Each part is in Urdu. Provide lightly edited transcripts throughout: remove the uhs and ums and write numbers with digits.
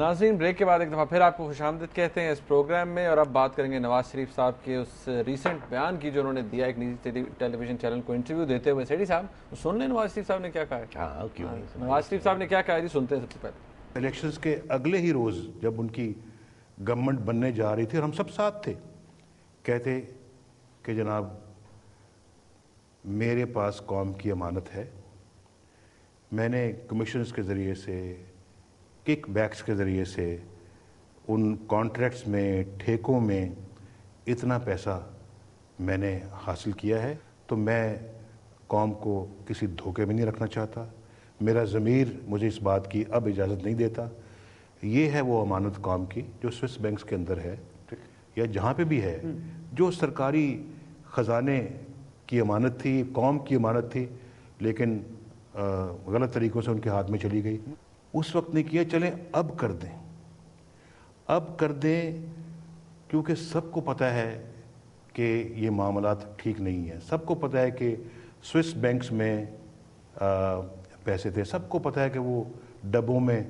ناظرین بریک کے بعد ایک دفعہ پھر آپ کو خوش آمدید کہتے ہیں اس پروگرام میں، اور اب بات کریں گے نواز شریف صاحب کے اس ریسنٹ بیان کی جو انہوں نے دیا ایک نجی ٹیلی ویژن چینل کو انٹرویو دیتے ہوئے۔ سیٹھی صاحب سن لیں نواز شریف صاحب نے کیا کہا ہے۔ ہاں کیوں نہیں، نواز شریف صاحب نے کیا کہا ہے جی، سنتے ہیں سب سے پہلے۔ الیکشنز کے اگلے ہی روز جب ان کی گورنمنٹ بننے جا رہی تھی اور ہم سب ساتھ تھے، کہتے کہ جناب میرے پاس قوم کی امانت ہے، میں نے کمیشنز کے ذریعے سے، کک بیکس کے ذریعے سے، ان کانٹریکٹس میں، ٹھیکوں میں اتنا پیسہ میں نے حاصل کیا ہے، تو میں قوم کو کسی دھوکے میں نہیں رکھنا چاہتا، میرا ضمیر مجھے اس بات کی اب اجازت نہیں دیتا۔ یہ ہے وہ امانت قوم کی جو سوئس بینکس کے اندر ہے یا جہاں پہ بھی ہے، جو سرکاری خزانے کی امانت تھی، قوم کی امانت تھی، لیکن غلط طریقوں سے ان کے ہاتھ میں چلی گئی۔ اس وقت نے کیا، چلیں اب کر دیں، اب کر دیں، کیونکہ سب کو پتہ ہے کہ یہ معاملات ٹھیک نہیں ہیں، سب کو پتہ ہے کہ سوئس بینکس میں پیسے تھے، سب کو پتہ ہے کہ وہ ڈبوں میں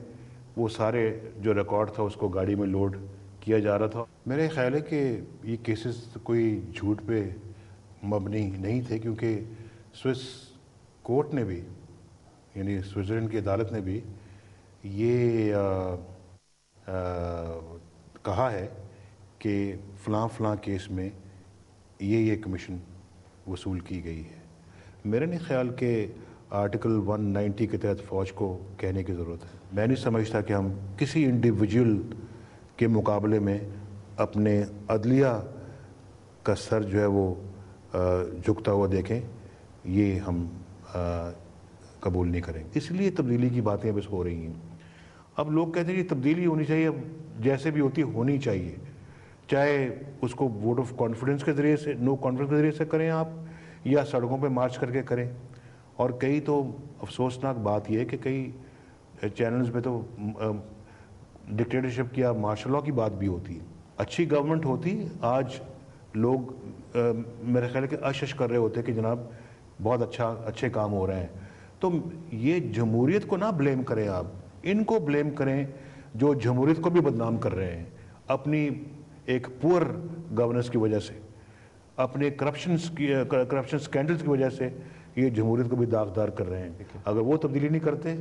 وہ سارے جو ریکارڈ تھا اس کو گاڑی میں لوڈ کیا جا رہا تھا۔ میرا خیال ہے کہ یہ کیسز کوئی جھوٹ پہ مبنی نہیں تھے، کیونکہ سوئس کورٹ نے بھی، یعنی سوئٹزرلینڈ کی عدالت نے بھی یہ کہا ہے کہ فلاں فلاں کیس میں یہ کمیشن وصول کی گئی ہے۔ میرا نہیں خیال کہ آرٹیکل 190 کے تحت فوج کو کہنے کی ضرورت ہے۔ میں نہیں سمجھتا کہ ہم کسی انڈیویجول کے مقابلے میں اپنے عدلیہ کا سر جو ہے وہ جھکتا ہوا دیکھیں، یہ ہم قبول نہیں کریں گے۔ اس لیے تبدیلی کی باتیں بس ہو رہی ہیں۔ اب لوگ کہتے ہیں کہ تبدیلی ہونی چاہیے، اب جیسے بھی ہوتی ہونی چاہیے، چاہے اس کو ووٹ آف کانفیڈنس کے ذریعے سے، نو کانفیڈنس کے ذریعے سے کریں آپ، یا سڑکوں پہ مارچ کر کے کریں۔ اور کئی تو افسوسناک بات یہ ہے کہ کئی چینلز پہ تو ڈکٹیٹرشپ کی یا مارشل لاء کی بات بھی ہوتی ہے۔ اچھی گورنمنٹ ہوتی، آج لوگ میرے خیال ہے کہ اشش کر رہے ہوتے کہ جناب بہت اچھے کام ہو رہے ہیں۔ تو یہ جمہوریت کو نہ بلیم کریں آپ، ان کو بلیم کریں جو جمہوریت کو بھی بدنام کر رہے ہیں اپنی ایک پور گورننس کی وجہ سے، اپنے کرپشن سکینڈلز کی وجہ سے یہ جمہوریت کو بھی داغدار کر رہے ہیں۔ اگر وہ تبدیلی نہیں کرتے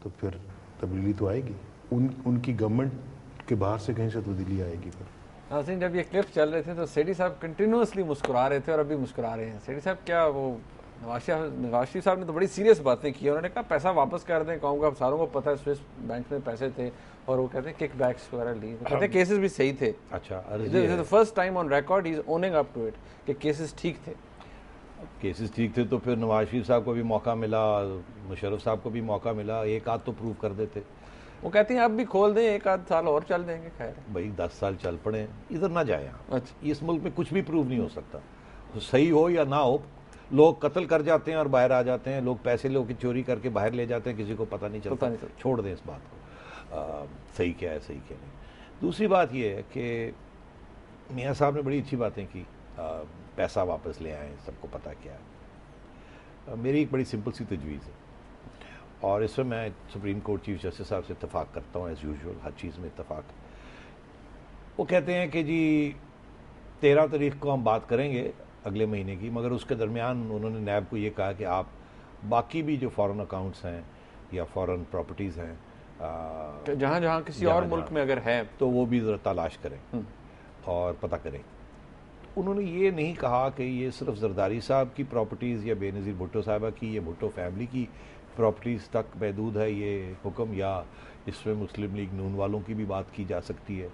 تو پھر تبدیلی تو آئے گی، ان کی گورنمنٹ کے باہر سے کہیں سے تبدیلی آئے گی۔ پھر ناظرین جب یہ کلپ چل رہے تھے تو سیٹھی صاحب کنٹینیوسلی مسکرا رہے تھے اور ابھی مسکرا رہے ہیں۔ سیٹھی صاحب کیا وہ نواز شریف صاحب نے تو بڑی سیریس باتیں کی، انہوں نے کہا پیسہ واپس کر دیں، قوم کا ساروں کو پتہ ہے سوئس بینک میں پیسے تھے، اور وہ کہتے ہیں کک بیکس وغیرہ لی، کہتے ہیں کیسز بھی صحیح تھے۔ اچھا، first time on record he is owning up to it کہ کیسز ٹھیک تھے۔ کیسز ٹھیک تھے تو پھر نواز شریف صاحب کو بھی موقع ملا، مشرف صاحب کو بھی موقع ملا، ایک آدھ تو پروو کر دیتے۔ وہ کہتے ہیں اب بھی کھول دیں، ایک آدھ سال اور چل دیں گے۔ خیر بھائی 10 سال چل پڑے، ادھر نہ جائیں۔ اچھا، اس ملک میں کچھ بھی پروو نہیں ہو سکتا، صحیح ہو یا نہ ہو۔ لوگ قتل کر جاتے ہیں اور باہر آ جاتے ہیں، لوگ پیسے لوگ کی چوری کر کے باہر لے جاتے ہیں، کسی کو پتہ نہیں چلتا۔ چھوڑ دیں اس بات کو، صحیح کیا ہے صحیح کیا نہیں۔ دوسری بات یہ ہے کہ میاں صاحب نے بڑی اچھی باتیں کی، پیسہ واپس لے آئیں، سب کو پتہ کیا ہے۔ میری ایک بڑی سمپل سی تجویز ہے، اور اس میں میں سپریم کورٹ چیف جسٹس صاحب سے اتفاق کرتا ہوں، ایز یوزول ہر چیز میں اتفاق۔ وہ کہتے ہیں کہ جی 13 تاریخ کو ہم بات کریں گے اگلے مہینے کی، مگر اس کے درمیان انہوں نے نیب کو یہ کہا کہ آپ باقی بھی جو فارن اکاؤنٹس ہیں یا فارن پراپرٹیز ہیں جہاں جہاں کسی اور ملک میں اگر ہے تو وہ بھی ذرا تلاش کریں اور پتہ کریں۔ انہوں نے یہ نہیں کہا کہ یہ صرف زرداری صاحب کی پراپرٹیز یا بے نظیر بھٹو صاحبہ کی یا بھٹو فیملی کی پراپرٹیز تک محدود ہے یہ حکم، یا اس میں مسلم لیگ نون والوں کی بھی بات کی جا سکتی ہے،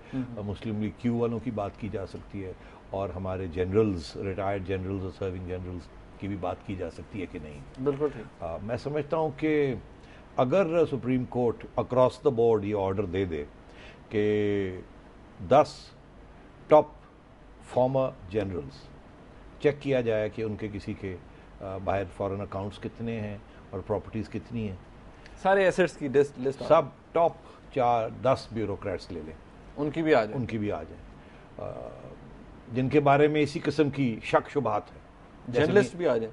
مسلم لیگ کیو والوں کی بات کی جا سکتی ہے، اور ہمارے جنرلز، ریٹائرڈ جنرلز اور سرونگ جنرلز کی بھی بات کی جا سکتی ہے کہ نہیں۔ بالکل ٹھیک۔ میں سمجھتا ہوں کہ اگر supreme court across the board یہ آرڈر دے دے کہ 10 ٹاپ فارمر جنرلز چیک کیا جائے کہ ان کے کسی کے باہر فارن اکاؤنٹس کتنے ہیں اور پراپرٹیز کتنی ہیں، سارے ایسٹس کی لسٹ، سب ٹاپ 4-10 بیوروکریٹس لے لیں، ان کی بھی آ جائے، ان کی بھی آ جائیں، جن کے بارے میں اسی قسم کی شک شبہات ہیں، جرنلسٹ بھی آ جائیں،